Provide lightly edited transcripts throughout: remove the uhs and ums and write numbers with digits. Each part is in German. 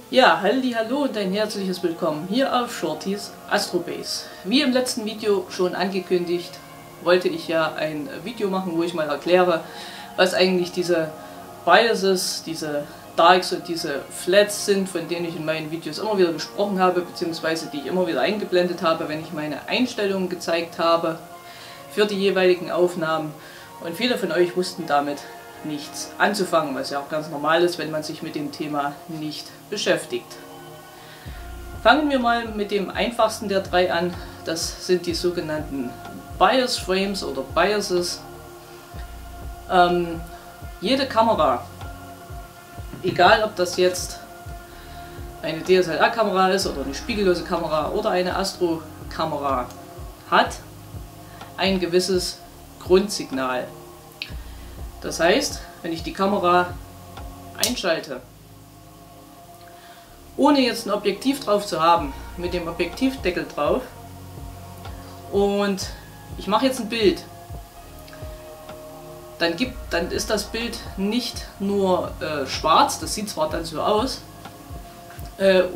Ja, hallo und ein herzliches Willkommen hier auf Shorties Astrobase. Wie im letzten Video schon angekündigt, wollte ich ja ein Video machen, wo ich mal erkläre, was eigentlich diese Biases, diese Darks und diese Flats sind, von denen ich in meinen Videos immer wieder gesprochen habe, beziehungsweise die ich immer wieder eingeblendet habe, wenn ich meine Einstellungen gezeigt habe für die jeweiligen Aufnahmen. Und viele von euch wussten damit nichts anzufangen, was ja auch ganz normal ist, wenn man sich mit dem Thema nicht beschäftigt. Fangen wir mal mit dem einfachsten der drei an. Das sind die sogenannten Bias Frames oder Biases. Jede Kamera, egal ob das jetzt eine DSLR-Kamera ist oder eine spiegellose Kamera oder eine Astro-Kamera, hat ein gewisses Grundsignal. Das heißt, wenn ich die Kamera einschalte, ohne jetzt ein Objektiv drauf zu haben, mit dem Objektivdeckel drauf, und ich mache jetzt ein Bild, dann ist das Bild nicht nur schwarz, das sieht zwar dann so aus,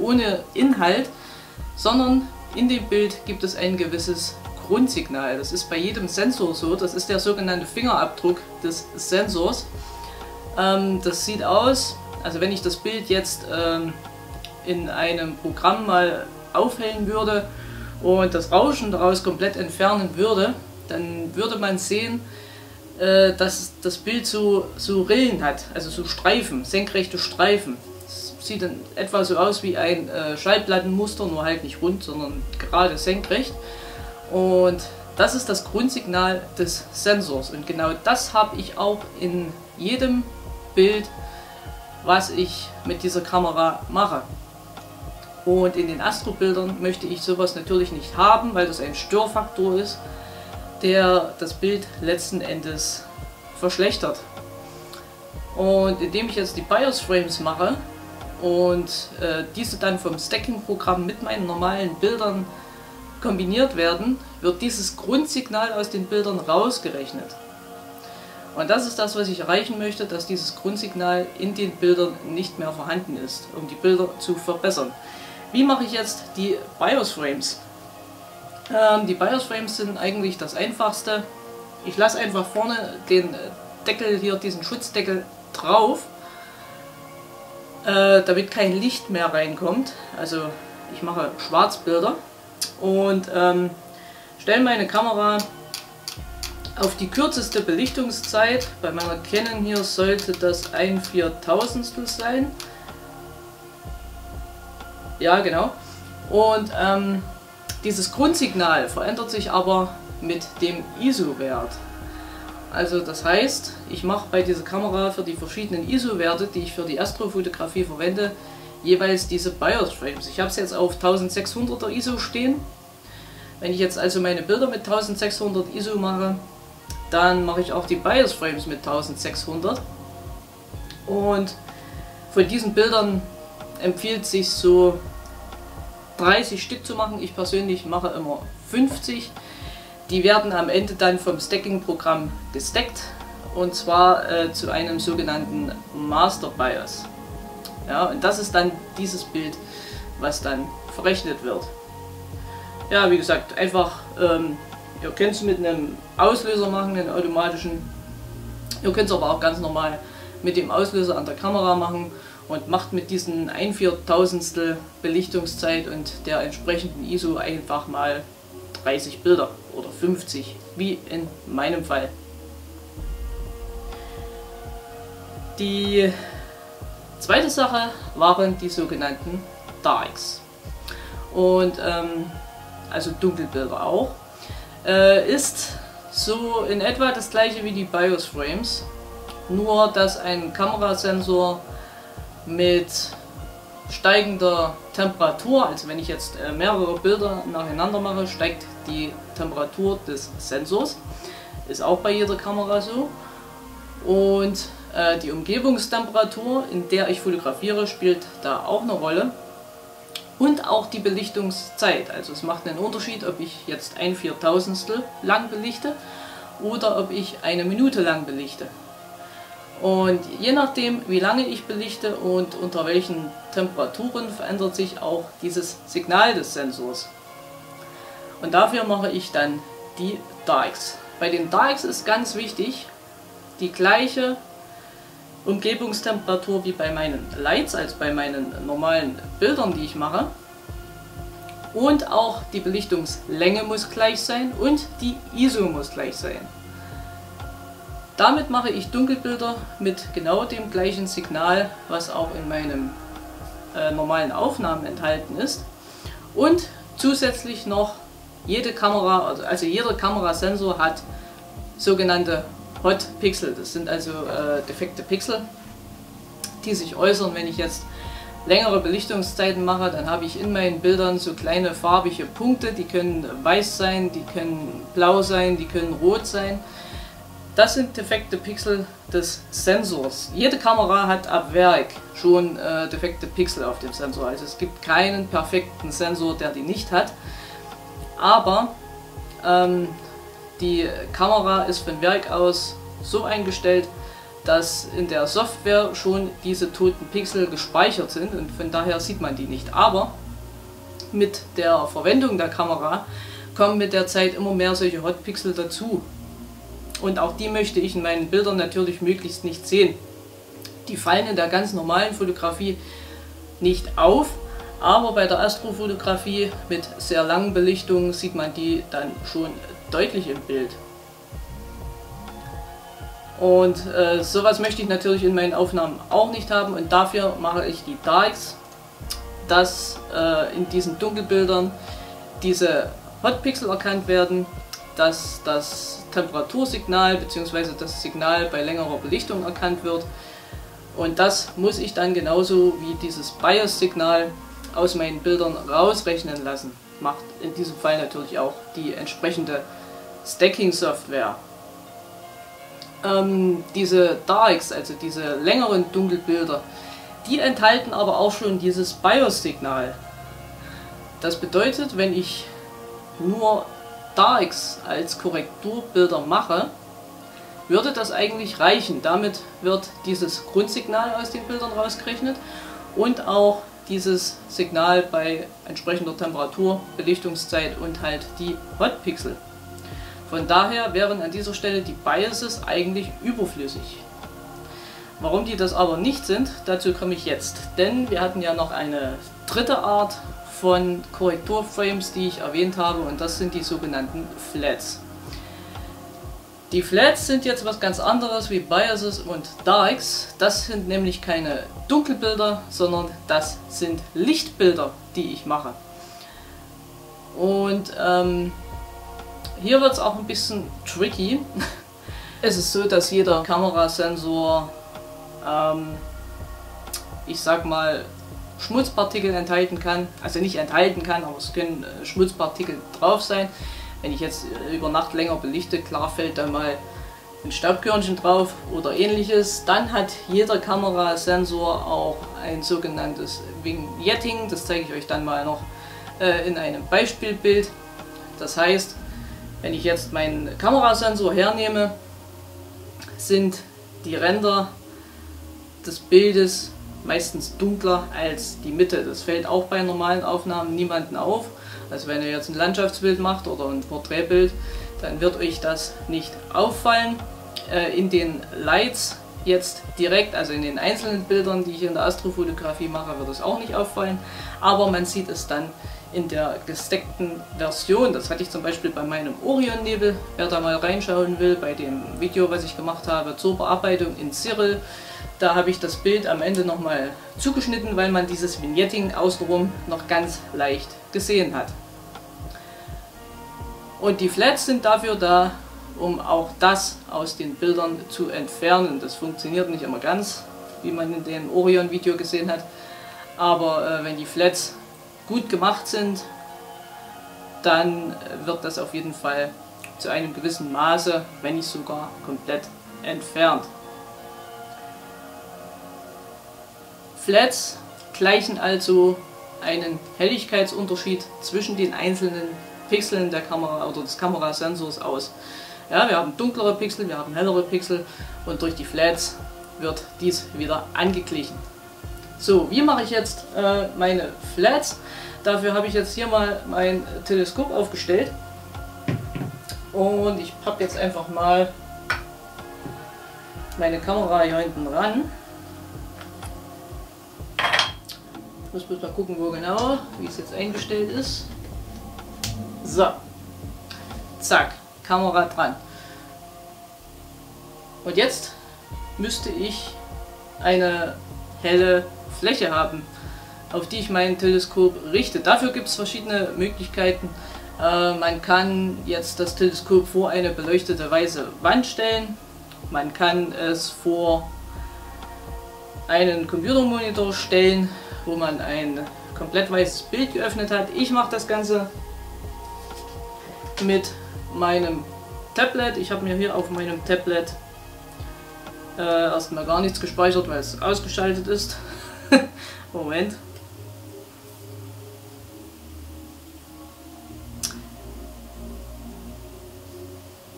ohne Inhalt, sondern in dem Bild gibt es ein gewisses Grundsignal. Das ist bei jedem Sensor so, das ist der sogenannte Fingerabdruck des Sensors. Das sieht aus, also wenn ich das Bild jetzt in einem Programm mal aufhellen würde und das Rauschen daraus komplett entfernen würde, dann würde man sehen, dass das Bild so Rillen hat, also so Streifen, senkrechte Streifen. Das sieht dann etwa so aus wie ein Schallplattenmuster, nur halt nicht rund, sondern gerade senkrecht. Und das ist das Grundsignal des Sensors. Und genau das habe ich auch in jedem Bild, was ich mit dieser Kamera mache. Und in den Astrobildern möchte ich sowas natürlich nicht haben, weil das ein Störfaktor ist, der das Bild letzten Endes verschlechtert. Und indem ich jetzt die Bias Frames mache und diese dann vom Stacking-Programm mit meinen normalen Bildern kombiniert werden, wird dieses Grundsignal aus den Bildern rausgerechnet. Und das ist das, was ich erreichen möchte, dass dieses Grundsignal in den Bildern nicht mehr vorhanden ist, um die Bilder zu verbessern. Wie mache ich jetzt die Bias Frames? Die Bias Frames sind eigentlich das einfachste. Ich lasse einfach vorne den Deckel hier, diesen Schutzdeckel drauf, damit kein Licht mehr reinkommt. Also ich mache Schwarzbilder. Und stelle meine Kamera auf die kürzeste Belichtungszeit. Bei meiner Canon hier sollte das 1/4000 sein. Ja, genau. Und dieses Grundsignal verändert sich aber mit dem ISO-Wert. Also das heißt, ich mache bei dieser Kamera für die verschiedenen ISO-Werte, die ich für die Astrofotografie verwende, jeweils diese Bias Frames. Ich habe es jetzt auf 1600er ISO stehen. Wenn ich jetzt also meine Bilder mit 1600 ISO mache, dann mache ich auch die Bias Frames mit 1600. Und von diesen Bildern empfiehlt sich so 30 Stück zu machen. Ich persönlich mache immer 50. Die werden am Ende dann vom Stacking-Programm gestackt, und zwar zu einem sogenannten Master Bias. Ja, und das ist dann dieses Bild, was dann verrechnet wird. Ja, wie gesagt, einfach, ihr könnt es mit einem Auslöser machen, einen automatischen. Ihr könnt es aber auch ganz normal mit dem Auslöser an der Kamera machen und macht mit diesen 1/4000 Belichtungszeit und der entsprechenden ISO einfach mal 30 Bilder oder 50, wie in meinem Fall. Die zweite Sache waren die sogenannten Darks. Und also Dunkelbilder auch. Ist so in etwa das gleiche wie die Bias Frames, nur dass ein Kamerasensor mit steigender Temperatur, also wenn ich jetzt mehrere Bilder nacheinander mache, steigt die Temperatur des Sensors. Ist auch bei jeder Kamera so. Und die Umgebungstemperatur, in der ich fotografiere, spielt da auch eine Rolle. Und auch die Belichtungszeit. Also es macht einen Unterschied, ob ich jetzt 1/4000 lang belichte oder ob ich eine Minute lang belichte. Und je nachdem, wie lange ich belichte und unter welchen Temperaturen, verändert sich auch dieses Signal des Sensors. Und dafür mache ich dann die Darks. Bei den Darks ist ganz wichtig, die gleiche Umgebungstemperatur wie bei meinen Lights, also bei meinen normalen Bildern, die ich mache. Und auch die Belichtungslänge muss gleich sein und die ISO muss gleich sein. Damit mache ich Dunkelbilder mit genau dem gleichen Signal, was auch in meinen normalen Aufnahmen enthalten ist. Und zusätzlich noch jede Kamera, also jeder Kamerasensor hat sogenannte Hot Pixel. Das sind also defekte Pixel, die sich äußern, wenn ich jetzt längere Belichtungszeiten mache, dann habe ich in meinen Bildern so kleine farbige Punkte, die können weiß sein, die können blau sein, die können rot sein. Das sind defekte Pixel des Sensors. Jede Kamera hat ab Werk schon defekte Pixel auf dem Sensor. Also es gibt keinen perfekten Sensor, der die nicht hat. Aber die Kamera ist von Werk aus so eingestellt, dass in der Software schon diese toten Pixel gespeichert sind und von daher sieht man die nicht. Aber mit der Verwendung der Kamera kommen mit der Zeit immer mehr solche Hotpixel dazu. Und auch die möchte ich in meinen Bildern natürlich möglichst nicht sehen. Die fallen in der ganz normalen Fotografie nicht auf, aber bei der Astrofotografie mit sehr langen Belichtungen sieht man die dann schon deutlich im Bild. Und sowas möchte ich natürlich in meinen Aufnahmen auch nicht haben und dafür mache ich die Darks, dass in diesen Dunkelbildern diese Hotpixel erkannt werden, dass das Temperatursignal bzw. das Signal bei längerer Belichtung erkannt wird. Und das muss ich dann genauso wie dieses BIOS-Signal aus meinen Bildern rausrechnen lassen. Macht in diesem Fall natürlich auch die entsprechende Stacking-Software. Diese Darks, also diese längeren Dunkelbilder, die enthalten aber auch schon dieses BIOS-Signal. Das bedeutet, wenn ich nur Darks als Korrekturbilder mache, würde das eigentlich reichen. Damit wird dieses Grundsignal aus den Bildern rausgerechnet und auch dieses Signal bei entsprechender Temperatur, Belichtungszeit und halt die Hotpixel. Von daher wären an dieser Stelle die Biases eigentlich überflüssig. Warum die das aber nicht sind, dazu komme ich jetzt. Denn wir hatten ja noch eine dritte Art von Korrekturframes, die ich erwähnt habe, und das sind die sogenannten Flats. Die Flats sind jetzt was ganz anderes wie Biases und Darks. Das sind nämlich keine Dunkelbilder, sondern das sind Lichtbilder, die ich mache. Und hier wird es auch ein bisschen tricky. Es ist so, dass jeder Kamerasensor, ich sag mal, Schmutzpartikel enthalten kann. Also nicht enthalten kann, aber es können Schmutzpartikel drauf sein. Wenn ich jetzt über Nacht länger belichte, klar fällt da mal ein Staubkörnchen drauf oder ähnliches. Dann hat jeder Kamerasensor auch ein sogenanntes Vignetting. Das zeige ich euch dann mal noch in einem Beispielbild. Das heißt, wenn ich jetzt meinen Kamerasensor hernehme, sind die Ränder des Bildes meistens dunkler als die Mitte. Das fällt auch bei normalen Aufnahmen niemandem auf. Also wenn ihr jetzt ein Landschaftsbild macht oder ein Porträtbild, dann wird euch das nicht auffallen. In den Lights jetzt direkt, also in den einzelnen Bildern, die ich in der Astrofotografie mache, wird es auch nicht auffallen. Aber man sieht es dann in der gesteckten Version. Das hatte ich zum Beispiel bei meinem Orionnebel. Wer da mal reinschauen will, bei dem Video, was ich gemacht habe zur Bearbeitung in Cyril, da habe ich das Bild am Ende nochmal zugeschnitten, weil man dieses Vignetting außenrum noch ganz leicht gesehen hat. Und die Flats sind dafür da, um auch das aus den Bildern zu entfernen. Das funktioniert nicht immer ganz, wie man in dem Orion-Video gesehen hat. Aber wenn die Flats gut gemacht sind, dann wird das auf jeden Fall zu einem gewissen Maße, wenn nicht sogar komplett, entfernt. Flats gleichen also einen Helligkeitsunterschied zwischen den einzelnen Pixeln der Kamera oder des Kamerasensors aus. Ja, wir haben dunklere Pixel, wir haben hellere Pixel und durch die Flats wird dies wieder angeglichen. So, wie mache ich jetzt meine Flats? Dafür habe ich jetzt hier mal mein Teleskop aufgestellt und ich pappe jetzt einfach mal meine Kamera hier hinten ran. Ich muss bloß mal gucken, wo genau, wie es jetzt eingestellt ist. So, zack, Kamera dran. Und jetzt müsste ich eine helle Fläche haben, auf die ich mein Teleskop richte. Dafür gibt es verschiedene Möglichkeiten. Man kann jetzt das Teleskop vor eine beleuchtete weiße Wand stellen. Man kann es vor einen Computermonitor stellen, wo man ein komplett weißes Bild geöffnet hat. Ich mache das Ganze mit meinem Tablet. Ich habe mir hier auf meinem Tablet erstmal gar nichts gespeichert, weil es ausgeschaltet ist. Moment.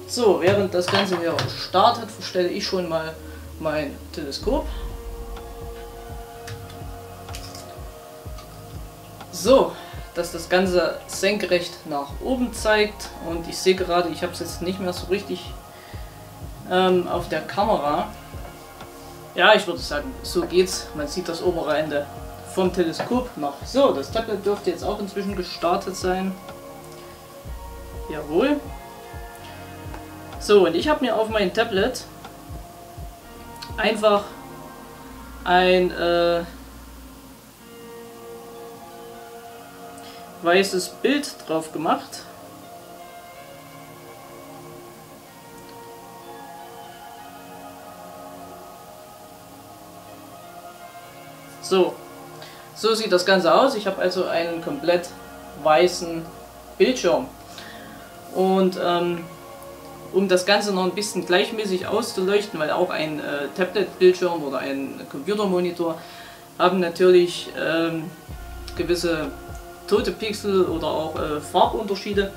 So, während das Ganze hier startet, verstelle ich schon mal mein Teleskop. So, dass das Ganze senkrecht nach oben zeigt und ich sehe gerade, ich habe es jetzt nicht mehr so richtig auf der Kamera. Ja, ich würde sagen, so geht's. Man sieht das obere Ende vom Teleskop noch. So, das Tablet dürfte jetzt auch inzwischen gestartet sein. Jawohl. So, und ich habe mir auf mein Tablet einfach ein weißes Bild drauf gemacht. So sieht das Ganze aus. Ich habe also einen komplett weißen Bildschirm. Und um das Ganze noch ein bisschen gleichmäßig auszuleuchten, weil auch ein Tablet-Bildschirm oder ein Computermonitor haben natürlich gewisse tote Pixel oder auch Farbunterschiede.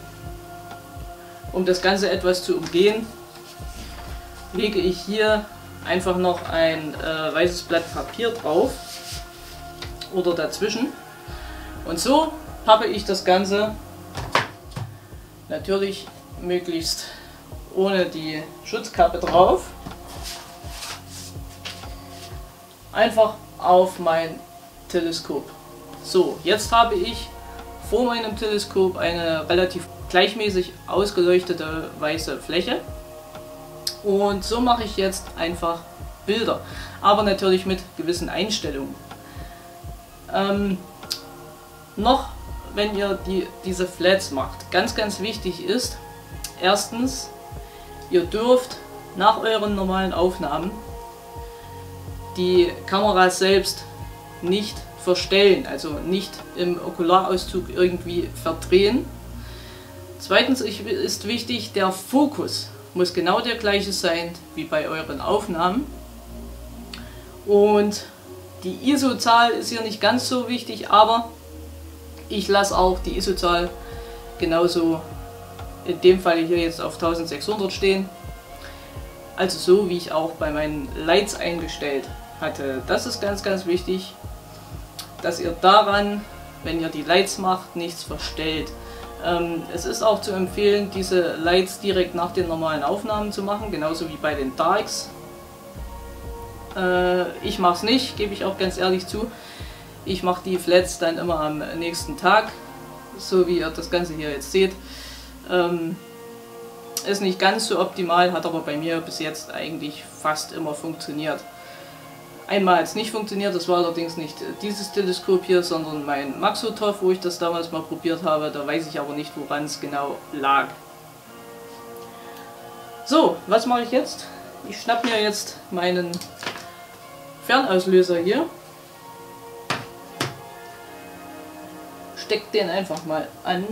Um das Ganze etwas zu umgehen, lege ich hier einfach noch ein weißes Blatt Papier drauf oder dazwischen. Und so pappe ich das Ganze natürlich möglichst ohne die Schutzkappe drauf einfach auf mein Teleskop. So, jetzt habe ich vor meinem Teleskop eine relativ gleichmäßig ausgeleuchtete weiße Fläche und so mache ich jetzt einfach Bilder, aber natürlich mit gewissen Einstellungen. Noch, wenn ihr diese Flats macht, ganz wichtig ist, erstens, ihr dürft nach euren normalen Aufnahmen die Kamera selbst nicht verstellen, also nicht im Okularauszug irgendwie verdrehen. Zweitens ist wichtig, der Fokus muss genau der gleiche sein wie bei euren Aufnahmen. Und die ISO-Zahl ist hier nicht ganz so wichtig, aber ich lasse auch die ISO-Zahl genauso in dem Fall hier jetzt auf 1600 stehen. Also so wie ich auch bei meinen Lights eingestellt hatte. Das ist ganz wichtig, dass ihr daran, wenn ihr die Lights macht, nichts verstellt. Es ist auch zu empfehlen, diese Lights direkt nach den normalen Aufnahmen zu machen, genauso wie bei den Darks. Ich mache es nicht, gebe ich auch ganz ehrlich zu. Ich mache die Flats dann immer am nächsten Tag, so wie ihr das Ganze hier jetzt seht. Ist nicht ganz so optimal, hat aber bei mir bis jetzt eigentlich fast immer funktioniert. Einmal hat es nicht funktioniert, das war allerdings nicht dieses Teleskop hier, sondern mein Maxotov, wo ich das damals mal probiert habe. Da weiß ich aber nicht, woran es genau lag. So, was mache ich jetzt? Ich schnapp mir jetzt meinen Fernauslöser hier, steck den einfach mal an.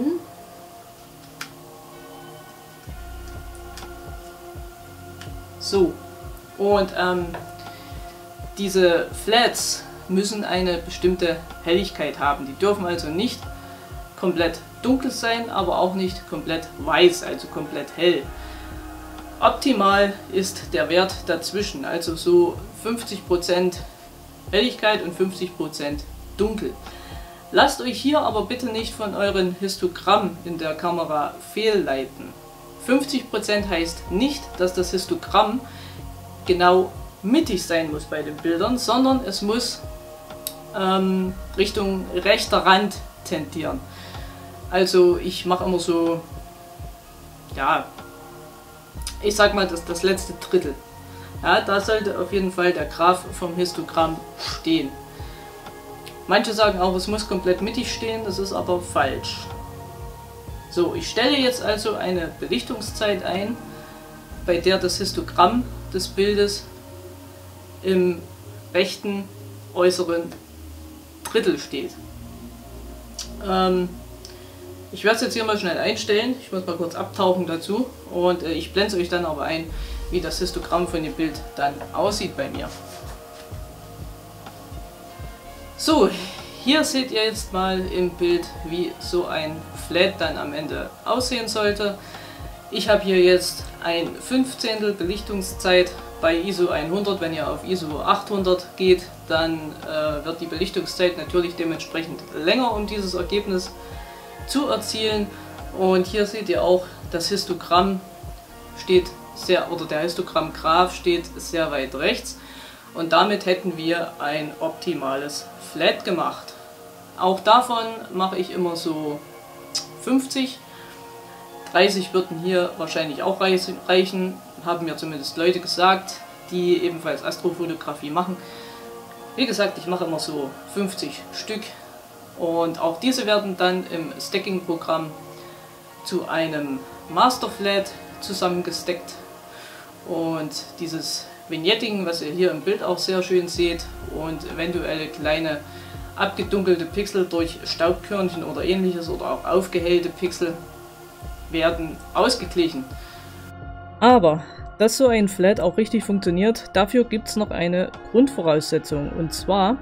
So, und diese Flats müssen eine bestimmte Helligkeit haben. Die dürfen also nicht komplett dunkel sein, aber auch nicht komplett weiß, also komplett hell. Optimal ist der Wert dazwischen, also so 50% Helligkeit und 50% dunkel. Lasst euch hier aber bitte nicht von euren Histogrammen in der Kamera fehlleiten. 50% heißt nicht, dass das Histogramm genau mittig sein muss bei den Bildern, sondern es muss Richtung rechter Rand tendieren. Also ich mache immer so, ja, ich sag mal das letzte Drittel. Ja, da sollte auf jeden Fall der Graph vom Histogramm stehen. Manche sagen auch, es muss komplett mittig stehen, das ist aber falsch. So, ich stelle jetzt also eine Belichtungszeit ein, bei der das Histogramm des Bildes im rechten äußeren Drittel steht. Ich werde es jetzt hier mal schnell einstellen, ich muss mal kurz abtauchen dazu und ich blende euch dann aber ein, wie das Histogramm von dem Bild dann aussieht bei mir. So, hier seht ihr jetzt mal im Bild, wie so ein Flat dann am Ende aussehen sollte. Ich habe hier jetzt ein 15. Belichtungszeit bei ISO 100. Wenn ihr auf ISO 800 geht, dann wird die Belichtungszeit natürlich dementsprechend länger, um dieses Ergebnis zu erzielen. Und hier seht ihr auch, das Histogramm steht der Histogramm-Graph steht sehr weit rechts. Und damit hätten wir ein optimales Flat gemacht. Auch davon mache ich immer so 50. 30 würden hier wahrscheinlich auch reichen, haben mir zumindest Leute gesagt, die ebenfalls Astrofotografie machen. Wie gesagt, ich mache immer so 50 Stück und auch diese werden dann im Stacking-Programm zu einem Masterflat zusammengesteckt. Und dieses Vignetting, was ihr hier im Bild auch sehr schön seht, und eventuelle kleine abgedunkelte Pixel durch Staubkörnchen oder ähnliches oder auch aufgehellte Pixel werden ausgeglichen. Aber dass so ein Flat auch richtig funktioniert, dafür gibt es noch eine Grundvoraussetzung, und zwar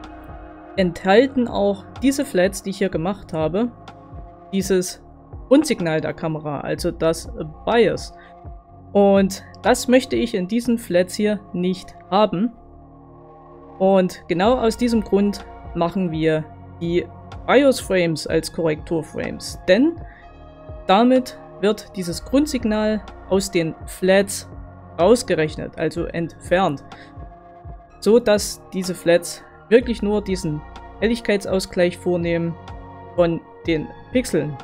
enthalten auch diese Flats, die ich hier gemacht habe, dieses Grundsignal der Kamera, also das Bias. Und das möchte ich in diesen Flats hier nicht haben. Und genau aus diesem Grund machen wir die BIOS Frames als Korrekturframes, denn damit wird dieses Grundsignal aus den Flats rausgerechnet, also entfernt, so dass diese Flats wirklich nur diesen Helligkeitsausgleich vornehmen von den Pixeln.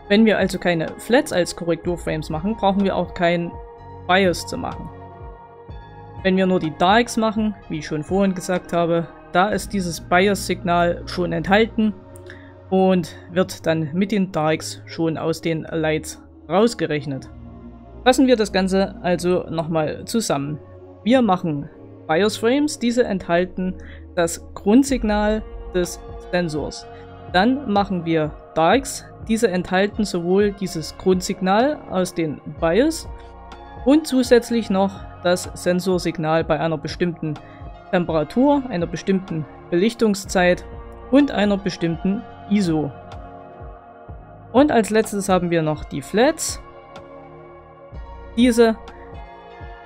Wenn wir also keine Flats als Korrekturframes machen, brauchen wir auch kein BIOS zu machen. Wenn wir nur die Darks machen, wie ich schon vorhin gesagt habe, da ist dieses BIOS-Signal schon enthalten und wird dann mit den Darks schon aus den Lights rausgerechnet. Fassen wir das Ganze also nochmal zusammen. Wir machen BIOS-Frames, diese enthalten das Grundsignal des Sensors. Dann machen wir Darks, diese enthalten sowohl dieses Grundsignal aus den BIOS und zusätzlich noch das Sensorsignal bei einer bestimmten Temperatur, einer bestimmten Belichtungszeit und einer bestimmten ISO. Und als letztes haben wir noch die Flats. Diese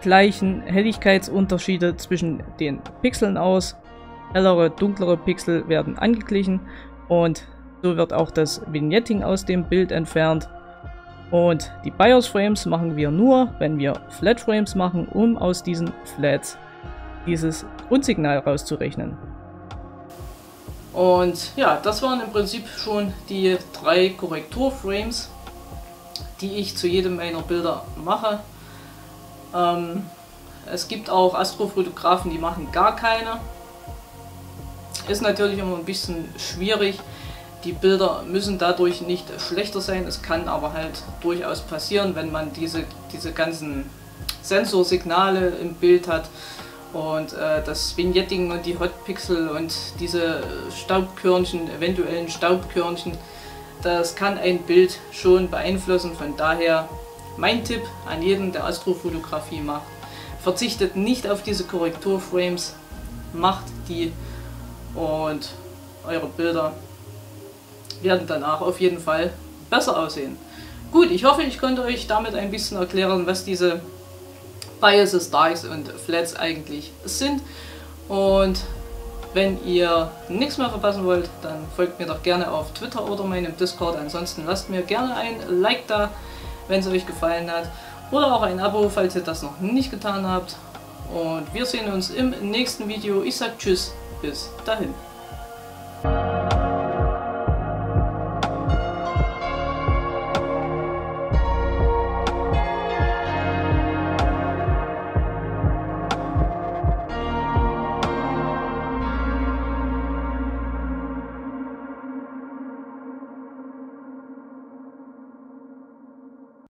gleichen Helligkeitsunterschiede zwischen den Pixeln aus. Hellere, dunklere Pixel werden angeglichen und so wird auch das Vignetting aus dem Bild entfernt. Und die BIOS Frames machen wir nur, wenn wir Flat Frames machen, um aus diesen Flats dieses Grundsignal rauszurechnen. Und ja, das waren im Prinzip schon die 3 Korrekturframes, die ich zu jedem meiner Bilder mache. Es gibt auch Astrofotografen, die machen gar keine. Ist natürlich immer ein bisschen schwierig. Die Bilder müssen dadurch nicht schlechter sein, es kann aber halt durchaus passieren, wenn man diese ganzen Sensorsignale im Bild hat und das Vignetting und die Hotpixel und diese Staubkörnchen, eventuellen Staubkörnchen, das kann ein Bild schon beeinflussen. Von daher mein Tipp an jeden, der Astrofotografie macht: verzichtet nicht auf diese Korrekturframes, macht die und eure Bilder werden danach auf jeden Fall besser aussehen. Gut, ich hoffe, ich konnte euch damit ein bisschen erklären, was diese Biases, Darks und Flats eigentlich sind. Und wenn ihr nichts mehr verpassen wollt, dann folgt mir doch gerne auf Twitter oder meinem Discord. Ansonsten lasst mir gerne ein Like da, wenn es euch gefallen hat. Oder auch ein Abo, falls ihr das noch nicht getan habt. Und wir sehen uns im nächsten Video. Ich sag Tschüss, bis dahin.